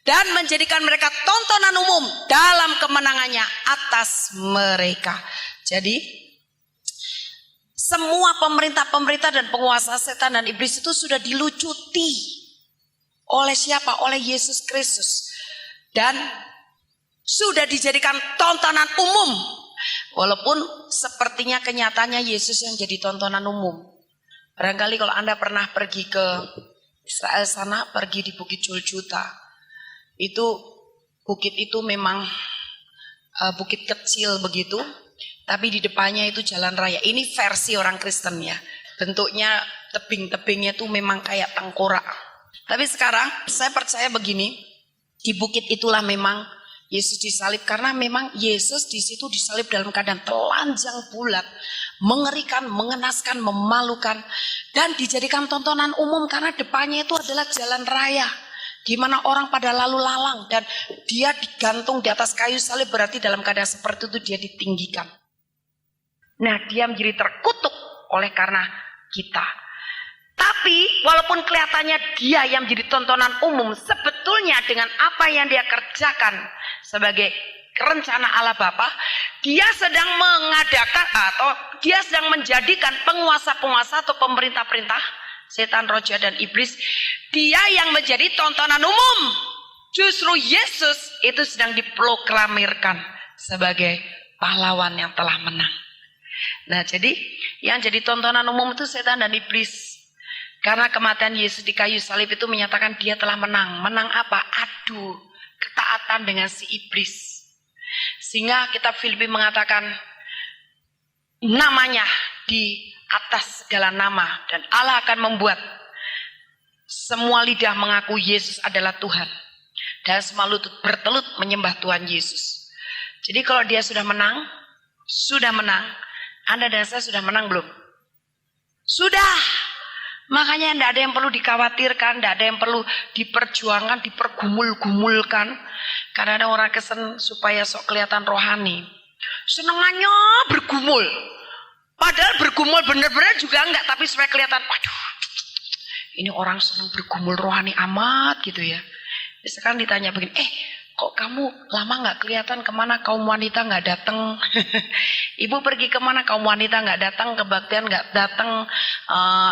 S3: Dan menjadikan mereka tontonan umum dalam kemenangannya atas mereka. Jadi semua pemerintah-pemerintah dan penguasa setan dan iblis itu sudah dilucuti oleh siapa? Oleh Yesus Kristus. Dan sudah dijadikan tontonan umum. Walaupun sepertinya kenyataannya Yesus yang jadi tontonan umum. Barangkali kalau Anda pernah pergi ke Israel sana, pergi di Bukit Juljuta. Itu bukit itu memang bukit kecil begitu. Tapi di depannya itu jalan raya. Ini versi orang Kristen ya. Bentuknya tebing-tebingnya itu memang kayak tengkorak. Tapi sekarang saya percaya begini. Di bukit itulah memang Yesus disalib, karena memang Yesus di situ disalib dalam keadaan telanjang bulat, mengerikan, mengenaskan, memalukan, dan dijadikan tontonan umum karena depannya itu adalah jalan raya, di mana orang pada lalu lalang, dan dia digantung di atas kayu salib, berarti dalam keadaan seperti itu dia ditinggikan. Nah, dia menjadi terkutuk oleh karena kita. Tapi walaupun kelihatannya dia yang menjadi tontonan umum, sebetulnya dengan apa yang dia kerjakan sebagai rencana Allah Bapa, dia sedang mengadakan atau dia sedang menjadikan penguasa-penguasa atau pemerintah-pemerintah setan, roh jahat, dan iblis. Dia yang menjadi tontonan umum. Justru Yesus itu sedang diproklamirkan sebagai pahlawan yang telah menang. Nah, jadi yang jadi tontonan umum itu setan dan iblis. Karena kematian Yesus di kayu salib itu menyatakan dia telah menang. Menang apa? Adu ketaatan dengan si iblis. Sehingga kitab Filipi mengatakan namanya di atas segala nama, dan Allah akan membuat semua lidah mengaku Yesus adalah Tuhan, dan semua lutut bertelut menyembah Tuhan Yesus. Jadi kalau dia sudah menang, Anda dan saya sudah menang belum? Sudah. Makanya tidak ada yang perlu dikhawatirkan, tidak ada yang perlu diperjuangkan, dipergumul-gumulkan. Karena ada orang kesen supaya sok kelihatan rohani. Senengannya bergumul. Padahal bergumul benar-benar juga enggak, tapi supaya kelihatan, waduh, ini orang senang bergumul rohani amat gitu ya. Sekarang ditanya begini, kok kamu lama nggak kelihatan, kemana kaum wanita nggak datang? Ibu pergi kemana, kaum wanita nggak datang, kebaktian nggak datang,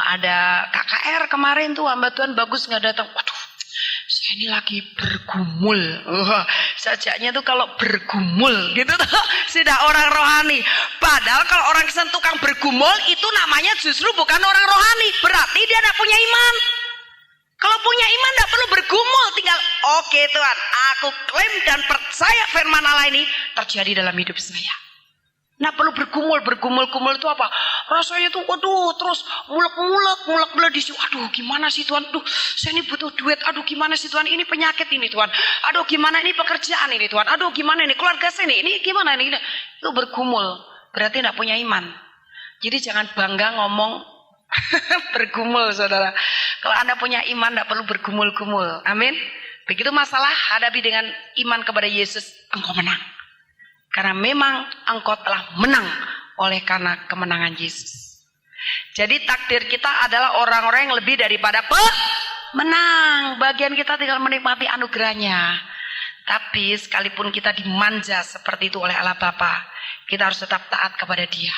S3: ada KKR kemarin tuh hamba Tuhan bagus nggak datang. Waduh, saya ini lagi bergumul. Sajaknya tuh kalau bergumul gitu tuh sudah orang rohani. Padahal kalau orang Kristen tukang bergumul itu namanya justru bukan orang rohani. Berarti dia tidak punya iman. Kalau punya iman tidak perlu bergumul, tinggal oke Tuhan, aku klaim dan percaya firman Allah ini terjadi dalam hidup saya. Nah perlu bergumul itu apa? Rasanya tuh waduh terus mulek di situ. Aduh gimana sih Tuhan? Aduh saya ini butuh duit. Aduh gimana sih Tuhan? Ini penyakit ini Tuhan. Aduh gimana ini pekerjaan ini Tuhan. Aduh gimana ini keluarga saya ini gimana ini? Itu bergumul, berarti tidak punya iman. Jadi jangan bangga ngomong bergumul saudara. Kalau Anda punya iman tidak perlu bergumul-gumul. Amin. Begitu masalah hadapi dengan iman kepada Yesus, engkau menang. Karena memang engkau telah menang oleh karena kemenangan Yesus. Jadi takdir kita adalah orang-orang yang lebih daripada pemenang. Bagian kita tinggal menikmati anugerahnya. Tapi sekalipun kita dimanja seperti itu oleh Allah Bapa, kita harus tetap taat kepada Dia.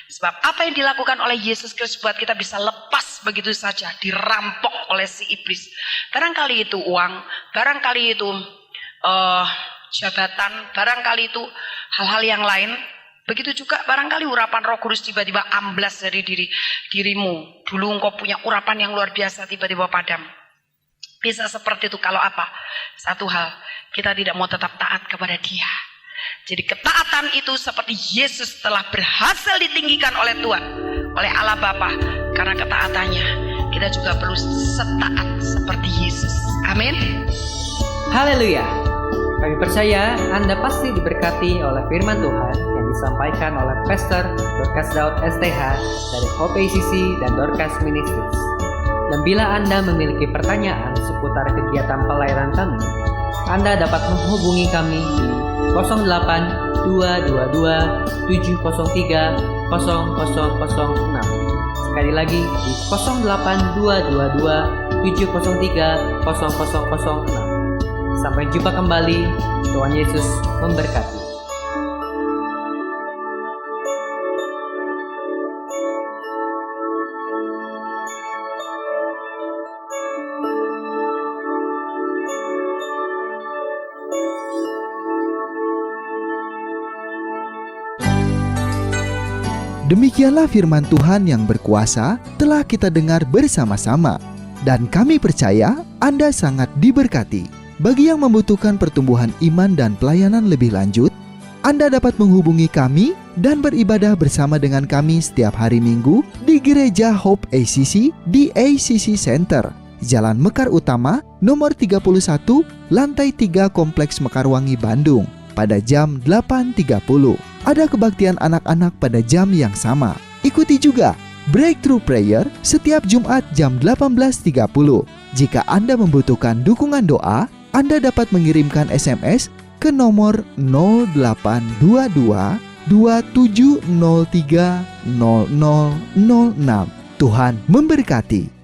S3: Sebab apa yang dilakukan oleh Yesus Kristus buat kita bisa lepas begitu saja, dirampok oleh si iblis. Barangkali itu uang, barangkali itu jabatan, barangkali itu hal-hal yang lain. Begitu juga barangkali urapan Roh Kudus tiba-tiba amblas dari dirimu. Dulu engkau punya urapan yang luar biasa, tiba-tiba padam. Bisa seperti itu kalau apa? Satu hal, kita tidak mau tetap taat kepada Dia. Jadi ketaatan itu seperti Yesus telah berhasil ditinggikan oleh Tuhan, oleh Allah Bapa. Karena ketaatannya, kita juga perlu setaat seperti Yesus. Amin.
S2: Haleluya. Kami percaya Anda pasti diberkati oleh firman Tuhan yang disampaikan oleh Pastor Dorcas Daud STH dari Hope ACC dan Dorcas Ministries. Dan bila Anda memiliki pertanyaan seputar kegiatan pelayanan kami, Anda dapat menghubungi kami di 08 222 703 0006. Sekali lagi di 08 222 703 0006. Sampai jumpa kembali. Tuhan Yesus memberkati.
S1: Demikianlah firman Tuhan yang berkuasa telah kita dengar bersama-sama. Dan kami percaya Anda sangat diberkati. Bagi yang membutuhkan pertumbuhan iman dan pelayanan lebih lanjut, Anda dapat menghubungi kami dan beribadah bersama dengan kami setiap hari Minggu di Gereja Hope ACC di ACC Center, Jalan Mekar Utama, nomor 31, lantai 3 Kompleks Mekarwangi, Bandung, pada jam 8.30. Ada kebaktian anak-anak pada jam yang sama. Ikuti juga Breakthrough Prayer setiap Jumat jam 18.30. Jika Anda membutuhkan dukungan doa, Anda dapat mengirimkan SMS ke nomor 0822 2703 0006. Tuhan memberkati.